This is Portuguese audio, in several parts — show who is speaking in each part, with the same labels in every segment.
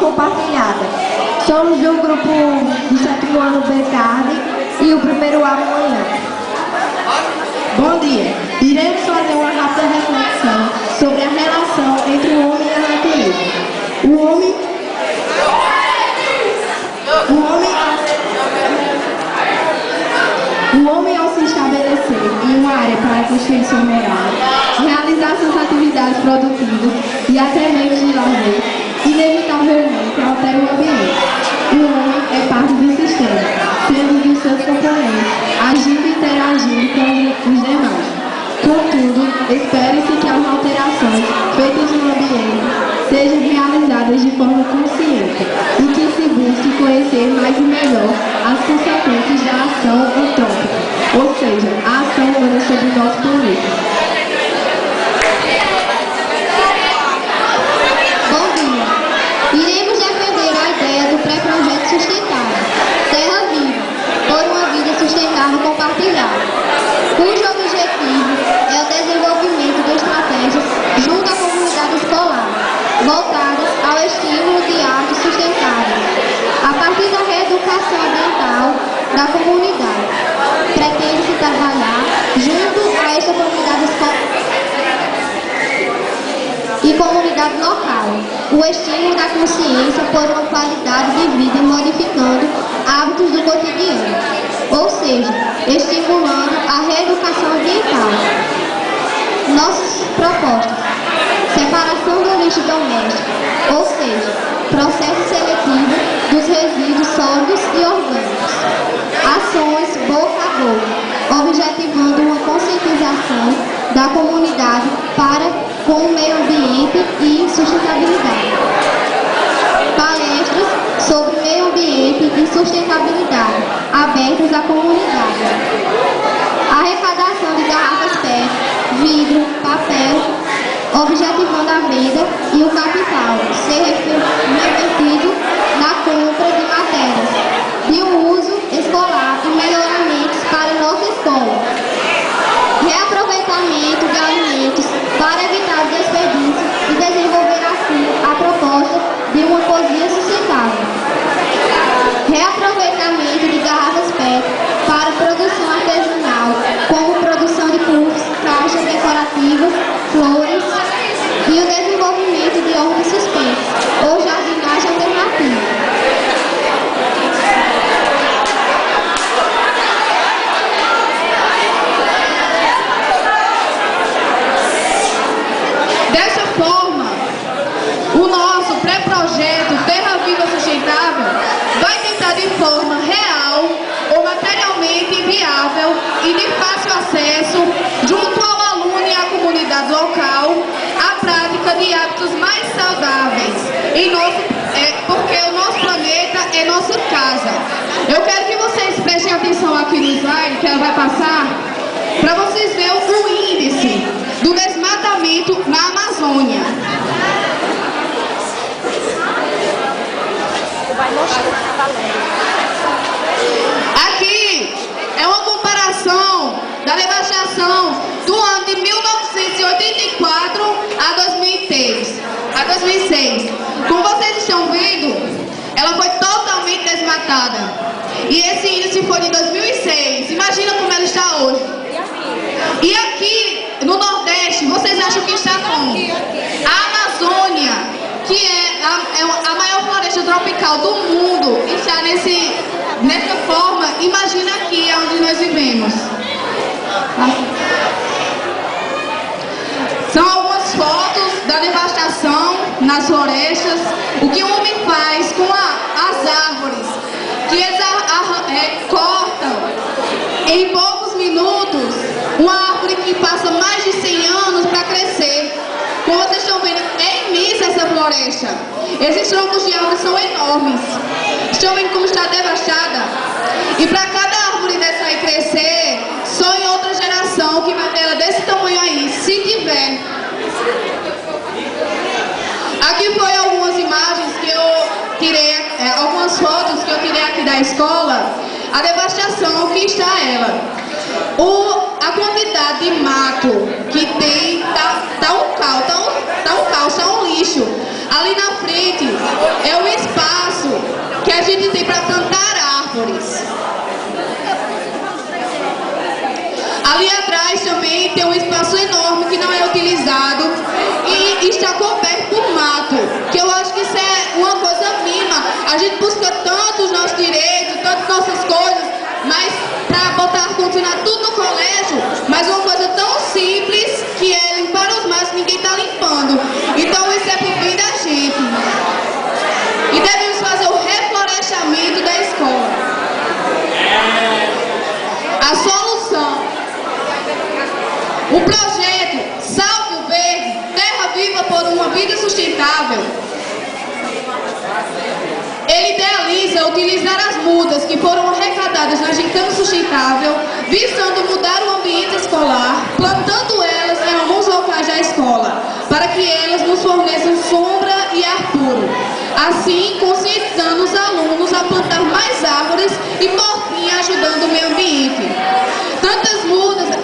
Speaker 1: compartilhada. Somos do grupo do 7º ano B tarde e o primeiro A manhã.
Speaker 2: Bom dia! Iremos fazer uma rápida reflexão sobre a relação entre o homem e a natureza. O homem ao se estabelecer em uma área para construir sua morada, realizar suas atividades produtivas e até meios de lazer, inevitavelmente altera o ambiente. O homem é parte do sistema, sendo um dos seus componentes, agindo e interagindo com os demais. Contudo, espere-se que as alterações feitas no ambiente sejam realizadas de forma consciente e que se busque conhecer mais e melhor as consequências da ação antrópica, ou seja, a ação humana sobre o nosso planeta.
Speaker 3: Bom dia! Iremos defender a ideia do pré-projeto sustentável, Terra Viva, por uma vida sustentável compartilhada, cujo objetivo é o desenvolvimento de estratégias junto à comunidade escolar, voltadas ao estímulo de hábitos sustentáveis, a partir da reeducação ambiental da comunidade. Pretende-se trabalhar junto a esta comunidade escolar e comunidade local, o estímulo da consciência por uma qualidade de vida modificando hábitos do cotidiano, ou seja, estimulando a reeducação ambiental. Nossas propostas: separação do lixo doméstico, ou seja, processo seletivo dos resíduos sólidos e orgânicos. Ações boca a boca, objetivando uma conscientização da comunidade com o meio ambiente e sustentabilidade. Palestras sobre meio ambiente e sustentabilidade, abertas à comunidade. Arrecadação de garrafas PET, vidro, papel, objetivando a venda e o capital ser revertido na compra de matérias de uso escolar e melhoramentos para a nossa escola. Reaproveitamento de alimentos para evitar o desperdício e desenvolver assim a proposta de uma cozinha sustentável. Reaproveitamento de garrafas PET para produção artesanal, como produção de puffs, caixas decorativas, flores e o desenvolvimento de hortas suspensas ou jardinagem alternativa.
Speaker 2: Dessa forma, o nosso pré-projeto Terra Viva Sustentável vai tentar de forma real ou materialmente viável e de fácil acesso, junto ao aluno e à comunidade local, a prática de hábitos mais saudáveis, porque o nosso planeta é nossa casa. Eu quero que vocês prestem atenção aqui no slide que ela vai passar, para vocês verem o índice do desmatamento na Amazônia. Aqui é uma comparação da devastação do ano de 1984 a 2006. Como vocês estão vendo, ela foi totalmente desmatada. E esse índice foi de 2006. Imagina como ela está hoje. E aqui no Nordeste, vocês acham que está como? A Amazônia, que é a maior floresta tropical do mundo, está nessa forma. Imagina aqui onde nós vivemos. São algumas fotos da devastação nas florestas, o que o homem faz com as árvores, que eles cortam em poucos minutos uma árvore que passa mais de 100 anos para crescer. Como vocês estão vendo, é imensa essa floresta. Esses troncos de árvore são enormes. Estão vendo como está devastada? E para cada árvore dessa aí crescer, só em outra geração que vai ter ela desse tamanho aí, se tiver. Aqui foi algumas imagens que eu tirei, algumas fotos que eu tirei aqui da escola. A devastação que está ela. A quantidade de mato que tem, tá um caos, tá um lixo. Ali na frente é o
Speaker 4: tem um espaço enorme que não é utilizado e está coberto por mato, que eu acho que isso é uma coisa mínima. A gente busca tanto os nossos direitos, tanto nossas coisas, mas para botar ar-condicionado tudo no colégio, mas uma coisa tão simples que é limpar os matos, ninguém está limpando. Então isso é pro bem da gente. E devemos fazer o reflorestamento da escola. A solução. O projeto Salve o Verde, Terra Viva por uma Vida Sustentável, ele idealiza utilizar as mudas que foram arrecadadas na Gincana Sustentável, visando mudar o ambiente escolar, plantando elas em alguns locais da escola, para que elas nos forneçam sombra e ar puro. Assim, conscientizando os alunos a plantar mais árvores e, por fim, ajudando o meio ambiente. Tantas mudas...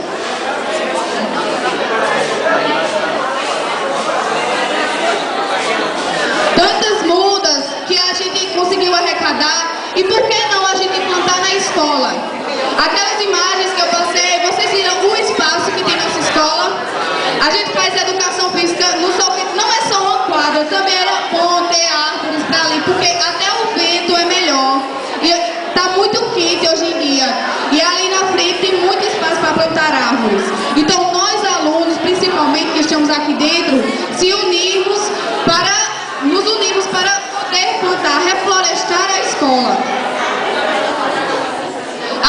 Speaker 4: que a gente conseguiu arrecadar, e por que não a gente plantar na escola? Aquelas imagens que eu passei, vocês viram o espaço que tem nossa escola? A gente faz educação física, não é só uma quadra, também era bom ter árvores para ali, porque até o vento é melhor. E está muito quente hoje em dia, e ali na frente tem muito espaço para plantar árvores. Então nós alunos, principalmente que estamos aqui dentro, nos unimos para poder plantar, reflorestar a escola.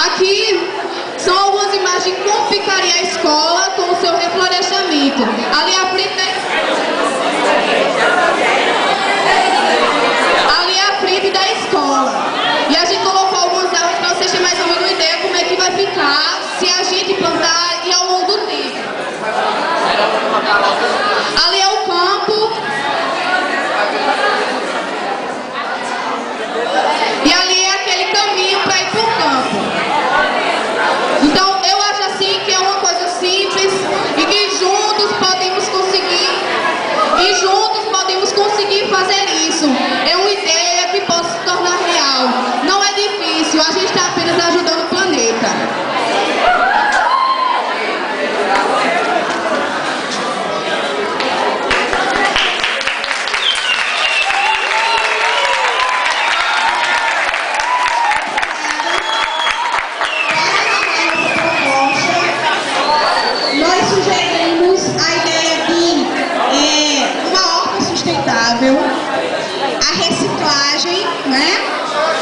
Speaker 4: Aqui são algumas imagens de como ficaria a escola com o seu reflorestamento. Ali à frente da escola. E a gente colocou algumas árvores para vocês terem mais ou menos uma ideia como é que vai ficar se a gente plantar e ao longo do tempo. Ali é o campo. E ali é aquele caminho para ir para o campo. Então, eu acho assim que é uma coisa simples e que juntos podemos conseguir fazer isso. É uma ideia que pode se tornar real. Não é difícil, a gente está apenas ajudando o planeta.
Speaker 5: A reciclagem, né,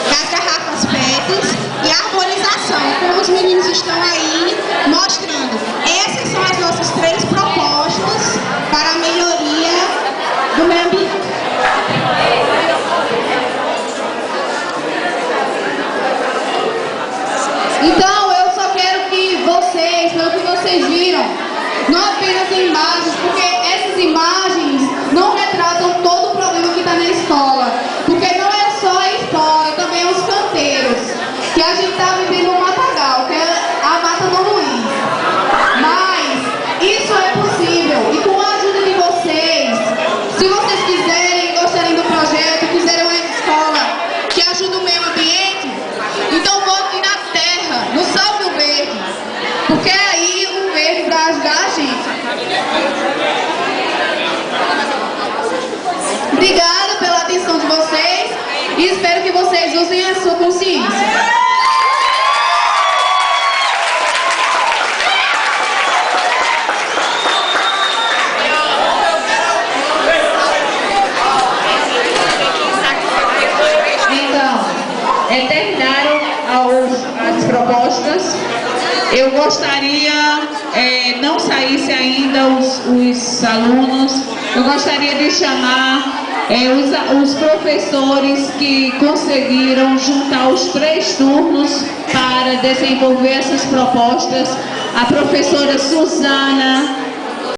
Speaker 5: das garrafas PETs e a arborização, como os meninos estão aí mostrando. Essas são as nossas 3 propostas para a melhoria do meio ambiente.
Speaker 2: Então, eu só quero que vocês, pelo que vocês viram, não apenas imagens, porque essas imagens não retratam todo o problema que está na escola. Porque não é só a escola, também os canteiros, que a gente está vivendo um matagal, que é a Mata Dom Luiz. Mas isso é possível, e com a ajuda de vocês, se vocês quiserem, gostarem do projeto, quiserem uma escola que ajuda o meio ambiente, então votem na terra, no Salve o Verde, porque é aí o verde para ajudar a gente. Obrigada pela atenção de vocês e espero que vocês usem a sua consciência.
Speaker 6: Então, terminaram as propostas. Eu gostaria, não saísse ainda os alunos, eu gostaria de chamar os professores que conseguiram juntar os 3 turnos para desenvolver essas propostas. A professora Suzana,